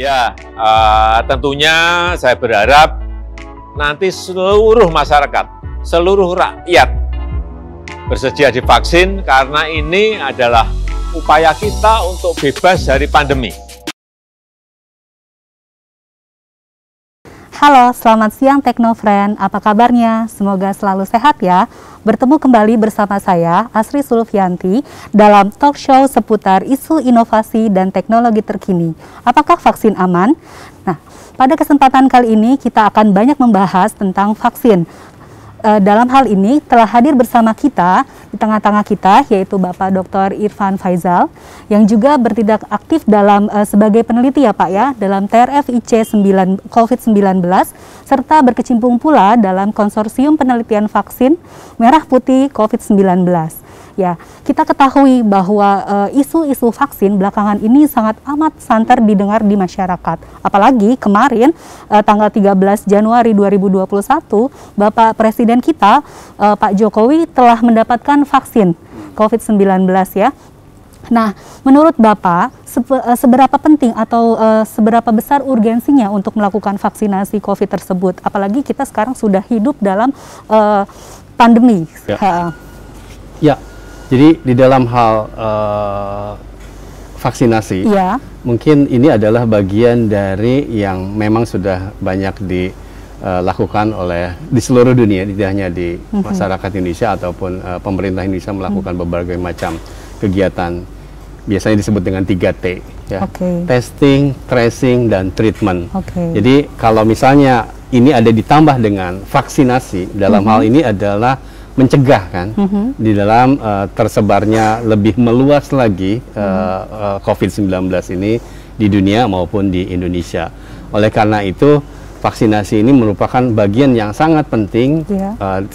Ya, tentunya saya berharap nanti seluruh masyarakat, seluruh rakyat bersedia divaksin karena ini adalah upaya kita untuk bebas dari pandemi. Halo, selamat siang Teknofriend. Apa kabarnya? Semoga selalu sehat ya. Bertemu kembali bersama saya, Asri Sulfianti, dalam talk show seputar isu inovasi dan teknologi terkini. Apakah vaksin aman? Nah, pada kesempatan kali ini kita akan banyak membahas tentang vaksin. Dalam hal ini telah hadir bersama kita, di tengah-tengah kita, yaitu Bapak Dr. Irfan Faizal, yang juga bertindak aktif dalam sebagai peneliti ya Pak ya, dalam TRF-IC COVID-19, serta berkecimpung pula dalam konsorsium penelitian vaksin merah putih COVID-19. Ya, kita ketahui bahwa isu-isu vaksin belakangan ini sangat amat santer didengar di masyarakat. Apalagi kemarin tanggal 13 Januari 2021, Bapak Presiden kita, Pak Jokowi telah mendapatkan vaksin COVID-19 ya. Nah, menurut Bapak, seberapa penting atau seberapa besar urgensinya untuk melakukan vaksinasi COVID tersebut? Apalagi kita sekarang sudah hidup dalam pandemi. Ya. Jadi di dalam hal vaksinasi, ya, mungkin ini adalah bagian dari yang memang sudah banyak dilakukan oleh di seluruh dunia, tidak hanya di masyarakat Indonesia ataupun pemerintah Indonesia melakukan berbagai macam kegiatan. Biasanya disebut dengan 3T, ya. Testing, tracing, dan treatment. Jadi kalau misalnya ini ada ditambah dengan vaksinasi, dalam hal ini adalah mencegah kan, di dalam tersebarnya lebih meluas lagi COVID-19 ini di dunia maupun di Indonesia. Oleh karena itu, vaksinasi ini merupakan bagian yang sangat penting,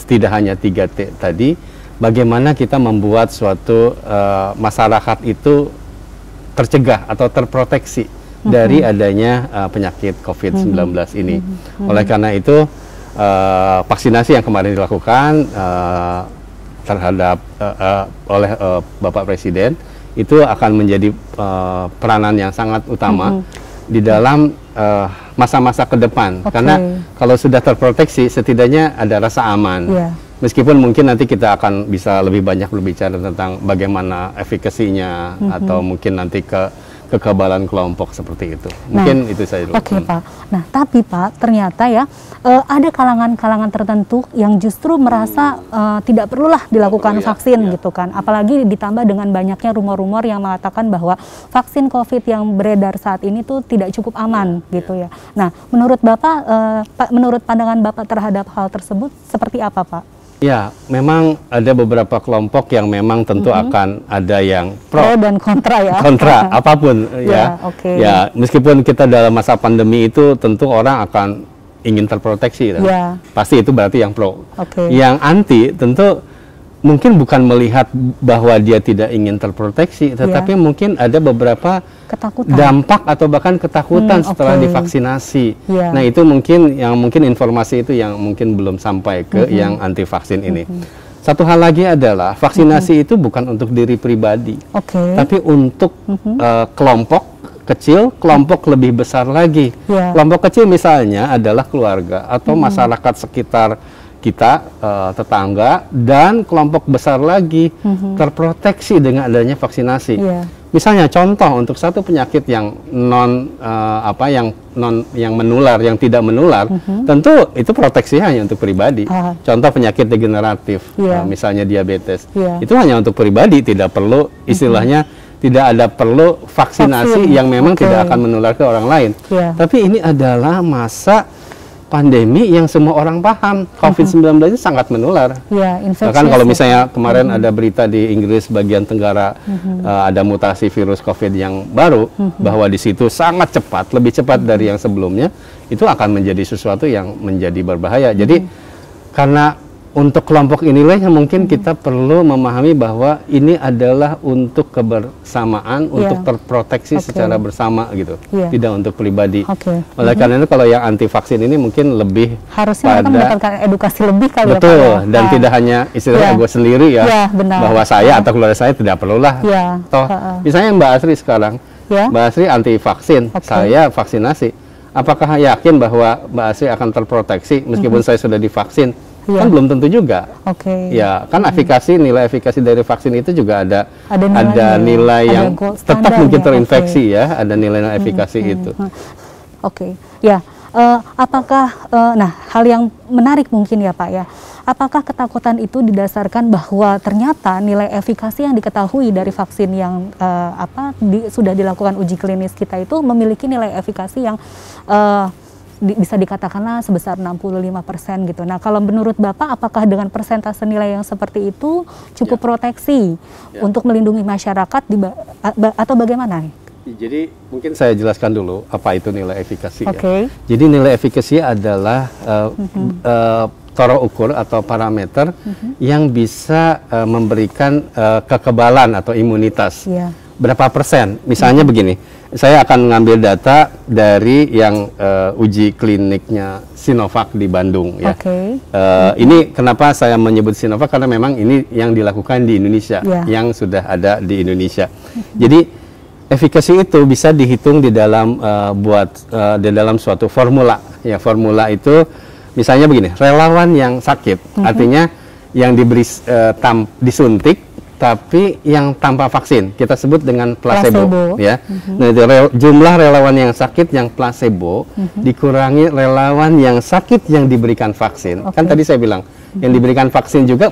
tidak hanya 3T tadi, bagaimana kita membuat suatu masyarakat itu tercegah atau terproteksi dari adanya penyakit COVID-19 ini. Oleh karena itu, vaksinasi yang kemarin dilakukan terhadap oleh Bapak Presiden itu akan menjadi peranan yang sangat utama di dalam masa-masa ke depan, karena kalau sudah terproteksi setidaknya ada rasa aman. Meskipun mungkin nanti kita akan bisa lebih banyak berbicara tentang bagaimana efikasinya atau mungkin nanti kekebalan kelompok seperti itu. Mungkin itu saja dulu. Pak. Nah, tapi Pak, ternyata ya ada kalangan-kalangan tertentu yang justru merasa tidak perlulah dilakukan vaksin gitu kan. Apalagi ditambah dengan banyaknya rumor-rumor yang mengatakan bahwa vaksin COVID yang beredar saat ini tuh tidak cukup aman gitu ya. Nah, menurut Bapak, menurut pandangan Bapak terhadap hal tersebut seperti apa Pak? Ya, memang ada beberapa kelompok yang memang tentu akan ada yang pro dan kontra ya. Kontra, apapun ya. Ya, meskipun kita dalam masa pandemi itu tentu orang akan ingin terproteksi. Pasti itu berarti yang pro. Yang anti tentu mungkin bukan melihat bahwa dia tidak ingin terproteksi, tetapi mungkin ada beberapa dampak atau bahkan ketakutan setelah divaksinasi. Nah, itu mungkin informasi itu yang mungkin belum sampai ke yang anti vaksin ini. Satu hal lagi adalah vaksinasi itu bukan untuk diri pribadi, tapi untuk kelompok kecil, kelompok lebih besar lagi. Kelompok kecil misalnya adalah keluarga atau masyarakat sekitar kita, tetangga, dan kelompok besar lagi terproteksi dengan adanya vaksinasi. Misalnya contoh untuk satu penyakit yang yang menular, yang tidak menular, tentu itu proteksi hanya untuk pribadi. Contoh penyakit degeneratif, misalnya diabetes, itu hanya untuk pribadi, tidak perlu istilahnya tidak ada perlu vaksinasi yang memang tidak akan menular ke orang lain. Tapi ini adalah masa pandemi yang semua orang paham, COVID-19 itu sangat menular. Bahkan kalau misalnya kemarin ada berita di Inggris bagian tenggara ada mutasi virus COVID yang baru, bahwa di situ sangat cepat, lebih cepat dari yang sebelumnya, itu akan menjadi sesuatu yang menjadi berbahaya. Jadi karena untuk kelompok inilah yang mungkin kita perlu memahami bahwa ini adalah untuk kebersamaan, untuk terproteksi secara bersama gitu, tidak untuk pribadi. Oleh karena itu kalau yang anti vaksin ini mungkin lebih harusnya mereka mendapatkan edukasi lebih kali ya Pak. Betul, dan tidak hanya istilahnya ego sendiri ya, bahwa saya atau keluarga saya tidak perlulah. Toh misalnya Mbak Asri sekarang Ya. Mbak Asri anti vaksin, saya vaksinasi. Apakah yakin bahwa Mbak Asri akan terproteksi meskipun saya sudah divaksin? Kan belum tentu juga. Ya, kan nilai efikasi dari vaksin itu juga ada nilai yang tetap mungkin terinfeksi ya, ada nilai efikasi itu. Ya. Apakah, nah hal yang menarik mungkin ya Pak ya, apakah ketakutan itu didasarkan bahwa ternyata nilai efikasi yang diketahui dari vaksin yang sudah dilakukan uji klinis kita itu memiliki nilai efikasi yang bisa dikatakanlah sebesar 65% gitu. Nah kalau menurut Bapak, apakah dengan persentase nilai yang seperti itu cukup proteksi untuk melindungi masyarakat atau bagaimana nih? Jadi mungkin saya jelaskan dulu apa itu nilai efikasi ya. Jadi nilai efikasi adalah tolak ukur atau parameter yang bisa memberikan kekebalan atau imunitas. Berapa persen? Misalnya begini, saya akan mengambil data dari yang uji kliniknya Sinovac di Bandung ya. Ini kenapa saya menyebut Sinovac, karena memang ini yang dilakukan di Indonesia, yang sudah ada di Indonesia. Jadi efikasi itu bisa dihitung di dalam di dalam suatu formula. Ya, formula itu misalnya begini, relawan yang sakit, artinya yang diberi disuntik tapi yang tanpa vaksin, kita sebut dengan placebo. Ya. Nah, jumlah relawan yang sakit yang placebo dikurangi relawan yang sakit yang diberikan vaksin. Kan tadi saya bilang yang diberikan vaksin juga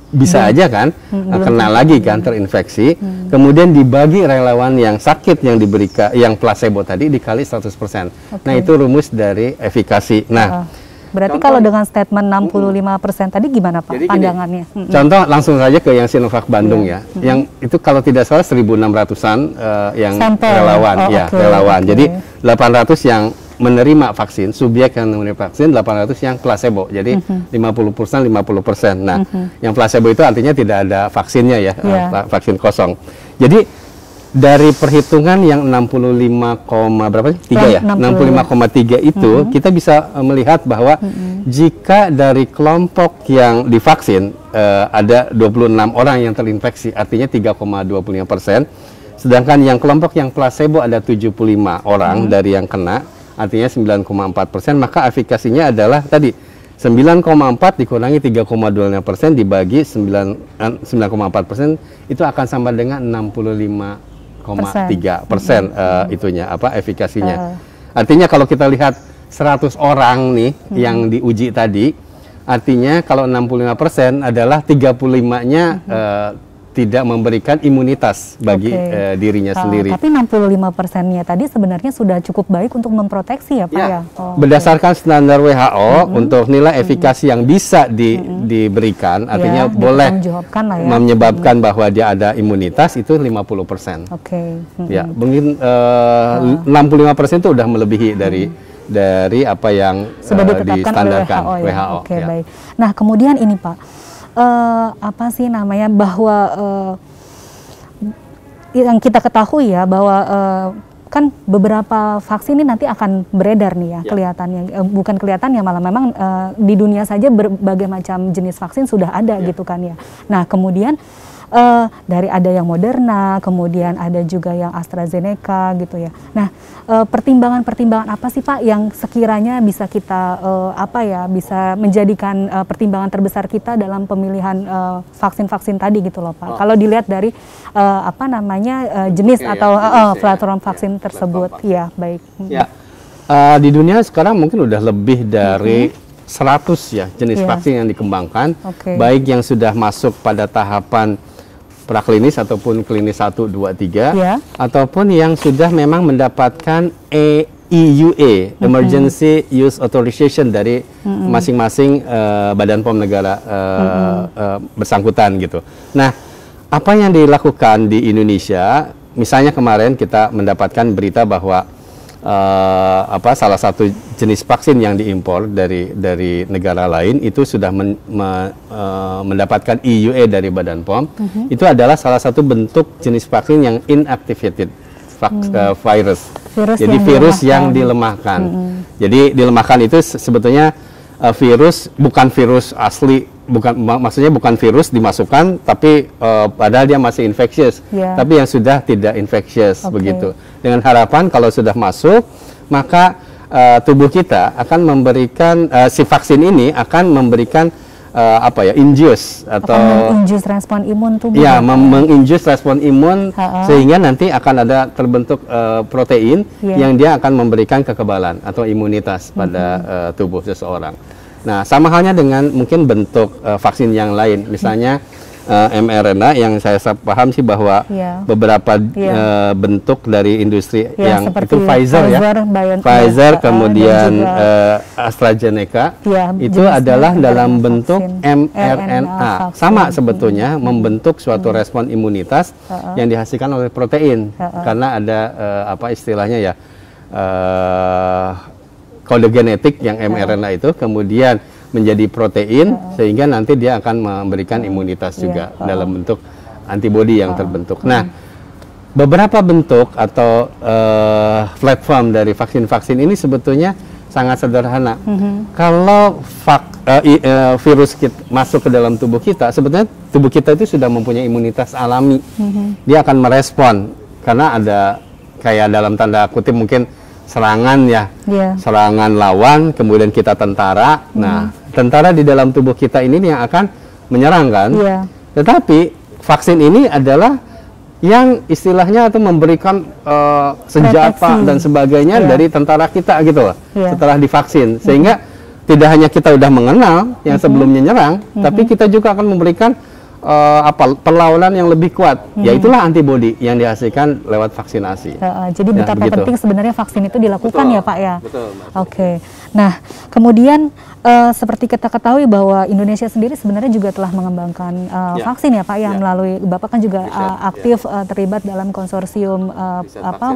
bisa aja kan kena lagi kan, terinfeksi. Kemudian dibagi relawan yang sakit yang diberikan yang placebo tadi dikali 100%. Nah, itu rumus dari efikasi. Nah, berarti contoh, kalau dengan statement 65% tadi gimana Pak pandangannya? Contoh langsung saja ke yang Sinovac Bandung ya. Yang itu kalau tidak salah 1.600-an yang relawan relawan. Jadi 800 yang menerima vaksin, subjek yang menerima vaksin, 800 yang placebo. Jadi 50%, 50%. Nah, yang placebo itu artinya tidak ada vaksinnya ya, vaksin kosong. Jadi dari perhitungan yang 65,3 itu kita bisa melihat bahwa jika dari kelompok yang divaksin ada 26 orang yang terinfeksi, artinya 3,25%, sedangkan yang kelompok yang placebo ada 75 orang dari yang kena, artinya 9,4%, maka efikasinya adalah tadi 9,4 dikurangi 3,25% dibagi 9,4%, itu akan sama dengan 65,3% itunya efikasinya. Artinya kalau kita lihat 100 orang nih yang diuji tadi, artinya kalau 65% adalah 35-nya tidak memberikan imunitas bagi dirinya sendiri. Tapi 65%-nya tadi sebenarnya sudah cukup baik untuk memproteksi ya Pak ya? Berdasarkan standar WHO untuk nilai efikasi yang bisa diberikan, artinya boleh menyebabkan bahwa dia ada imunitas, itu 50%. Ya, mungkin 65% itu sudah melebihi dari apa yang sudah distandarkan WHO. Baik. Nah, kemudian ini Pak, apa sih namanya, bahwa yang kita ketahui ya bahwa kan beberapa vaksin ini nanti akan beredar nih ya, kelihatannya bukan kelihatannya, malah memang di dunia saja berbagai macam jenis vaksin sudah ada gitu kan ya. Nah, kemudian dari ada yang Moderna, kemudian ada juga yang AstraZeneca gitu ya. Nah, pertimbangan-pertimbangan apa sih Pak yang sekiranya bisa kita bisa menjadikan pertimbangan terbesar kita dalam pemilihan vaksin-vaksin tadi gitu loh Pak. Kalau dilihat dari jenis atau platform vaksin tersebut. Ya, baik. Ya. Di dunia sekarang mungkin udah lebih dari 100 ya jenis vaksin yang dikembangkan, baik yang sudah masuk pada tahapan praklinis ataupun klinis 1, 2, 3, ataupun yang sudah memang mendapatkan EUA, Emergency Use Authorization dari masing-masing badan POM negara bersangkutan gitu. Nah, apa yang dilakukan di Indonesia, misalnya kemarin kita mendapatkan berita bahwa salah satu jenis vaksin yang diimpor dari negara lain itu sudah mendapatkan EUA dari Badan POM. Itu adalah salah satu bentuk jenis vaksin yang inactivated virus. Jadi virus yang dilemahkan. Jadi dilemahkan itu sebetulnya virus bukan virus asli maksudnya bukan virus dimasukkan, tapi padahal dia masih infectious, tapi yang sudah tidak infectious begitu. Dengan harapan kalau sudah masuk, maka tubuh kita akan memberikan si vaksin ini akan memberikan induce atau menginduce respon imun tubuh. Ya, menginduce respon imun sehingga nanti akan ada terbentuk protein yang dia akan memberikan kekebalan atau imunitas pada tubuh seseorang. Nah, sama halnya dengan mungkin bentuk vaksin yang lain, misalnya mRNA yang saya paham sih bahwa beberapa bentuk dari industri yang itu Pfizer Pfizer kemudian AstraZeneca itu adalah dalam bentuk mRNA, sama sebetulnya membentuk suatu respon imunitas yang dihasilkan oleh protein karena ada istilahnya ya kode genetik yang mRNA itu kemudian menjadi protein sehingga nanti dia akan memberikan imunitas juga dalam bentuk antibodi yang terbentuk. Nah, beberapa bentuk atau platform dari vaksin-vaksin ini sebetulnya sangat sederhana. Kalau virus masuk ke dalam tubuh kita, sebetulnya tubuh kita itu sudah mempunyai imunitas alami. Dia akan merespon karena ada kayak dalam tanda kutip mungkin serangan serangan lawan, kemudian kita tentara. Nah, tentara di dalam tubuh kita ini yang akan menyerang kan. Tetapi vaksin ini adalah yang istilahnya itu memberikan senjata dan sebagainya dari tentara kita gitu loh. Setelah divaksin, sehingga tidak hanya kita udah mengenal yang sebelumnya nyerang, tapi kita juga akan memberikan perlawanan yang lebih kuat, yaitulah antibodi yang dihasilkan lewat vaksinasi. Jadi betapa penting sebenarnya vaksin itu dilakukan ya Pak ya. Betul. Oke. Nah, kemudian seperti kita ketahui bahwa Indonesia sendiri sebenarnya juga telah mengembangkan vaksin ya Pak, yang melalui Bapak kan juga aktif terlibat dalam konsorsium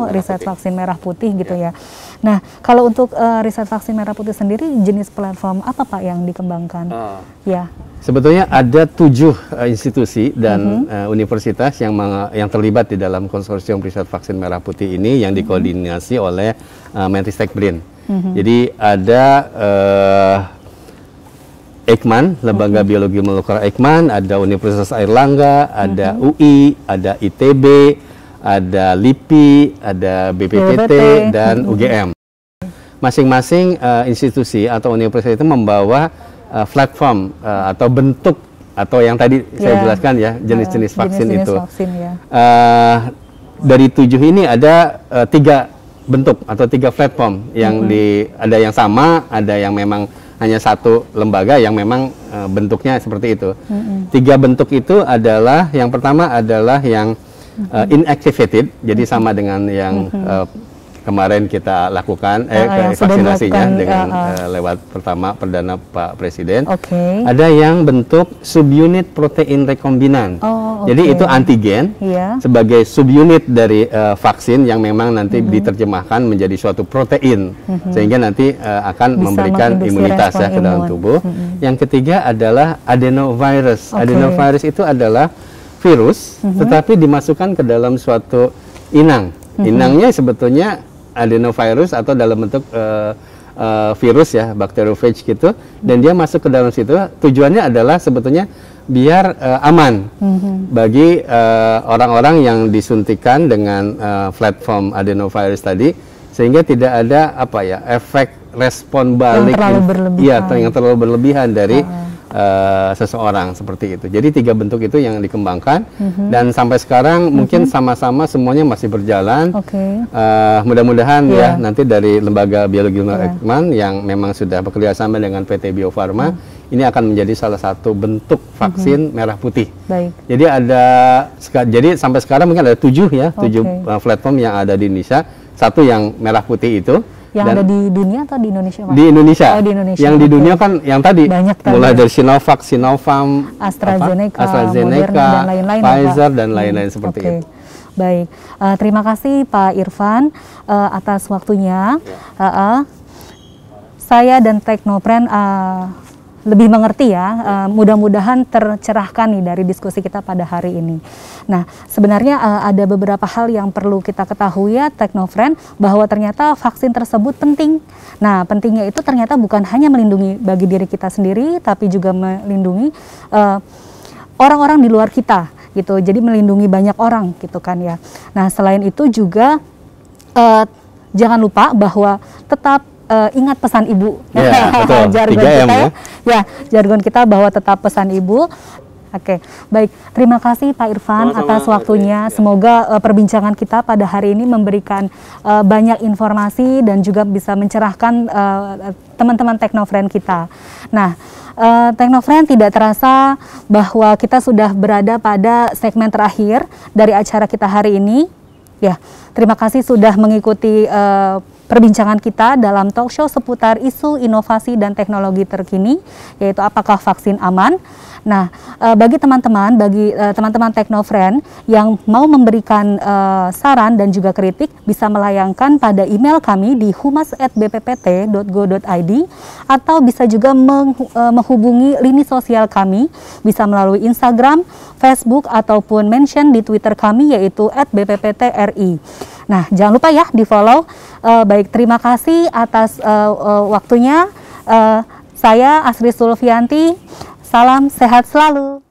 riset vaksin merah putih gitu ya. Nah, kalau untuk riset vaksin merah putih sendiri jenis platform apa Pak yang dikembangkan? Sebetulnya ada 7 institusi dan universitas yang terlibat di dalam konsorsium riset vaksin merah putih ini yang dikoordinasi oleh Menristek BRIN. Jadi ada Eijkman, Lembaga Biologi Molekuler Eijkman, ada Universitas Airlangga, ada UI, ada ITB, ada LIPI, ada BPPT, dan UGM. Masing-masing institusi atau universitas itu membawa platform atau bentuk atau yang tadi saya jelaskan ya jenis-jenis vaksin itu. Dari 7 ini ada 3 bentuk atau 3 platform yang ada yang sama, ada yang memang hanya satu lembaga yang memang bentuknya seperti itu. 3 bentuk itu adalah yang pertama adalah yang inactivated, jadi sama dengan yang kemarin kita lakukan vaksinasinya dengan lewat pertama perdana Pak Presiden. Ada yang bentuk subunit protein rekombinan. Jadi itu antigen sebagai subunit dari vaksin yang memang nanti diterjemahkan menjadi suatu protein sehingga nanti akan memberikan imunitas ya ke dalam tubuh. Yang ketiga adalah adenovirus. Adenovirus itu adalah virus tetapi dimasukkan ke dalam suatu inang. Inangnya sebetulnya adenovirus atau dalam bentuk virus ya, bakteriofage gitu, dan dia masuk ke dalam situ. Tujuannya adalah sebetulnya biar aman bagi orang-orang yang disuntikan dengan platform adenovirus tadi, sehingga tidak ada efek respon balik yang terlalu berlebihan dari seseorang seperti itu. Jadi 3 bentuk itu yang dikembangkan dan sampai sekarang mungkin sama-sama semuanya masih berjalan. Mudah-mudahan ya nanti dari Lembaga Biologi Eijkman yang memang sudah bekerja sama dengan PT Bio Farma ini akan menjadi salah satu bentuk vaksin merah putih. Jadi sampai sekarang mungkin ada 7 platform yang ada di Indonesia. Satu yang merah putih itu. Yang ada di dunia atau di Indonesia Pak? Di Indonesia. Di Indonesia. Yang di dunia kan yang tadi mulai dari Sinovac, Sinopharm, AstraZeneca, dan lain-lain, Pfizer dan lain-lain seperti itu. Baik, terima kasih Pak Irfan atas waktunya. Saya dan Teknoprend lebih mengerti ya. Mudah-mudahan tercerahkan nih dari diskusi kita pada hari ini. Nah, sebenarnya ada beberapa hal yang perlu kita ketahui ya, Teknofriend, bahwa ternyata vaksin tersebut penting. Nah, pentingnya itu ternyata bukan hanya melindungi bagi diri kita sendiri, tapi juga melindungi orang-orang di luar kita gitu. Jadi melindungi banyak orang gitu kan ya. Nah, selain itu juga jangan lupa bahwa tetap ingat pesan ibu. Ya, betul. Jargon 3M kita ya. Ya, jargon kita bahwa tetap pesan ibu. Oke, baik. Terima kasih Pak Irfan atas waktunya. Semoga perbincangan kita pada hari ini memberikan banyak informasi dan juga bisa mencerahkan teman-teman Teknofriend kita. Nah, Teknofriend, tidak terasa bahwa kita sudah berada pada segmen terakhir dari acara kita hari ini. Ya, terima kasih sudah mengikuti perbincangan kita dalam talk show seputar isu inovasi dan teknologi terkini, yaitu apakah vaksin aman. Nah, bagi teman-teman, teman-teman Teknofriend yang mau memberikan saran dan juga kritik, bisa melayangkan pada email kami di humas@bppt.go.id atau bisa juga menghubungi lini sosial kami, bisa melalui Instagram, Facebook ataupun mention di Twitter kami yaitu @bpptri. Nah, jangan lupa ya di-follow. Baik, terima kasih atas waktunya. Saya Asri Sulfianti. Salam sehat selalu.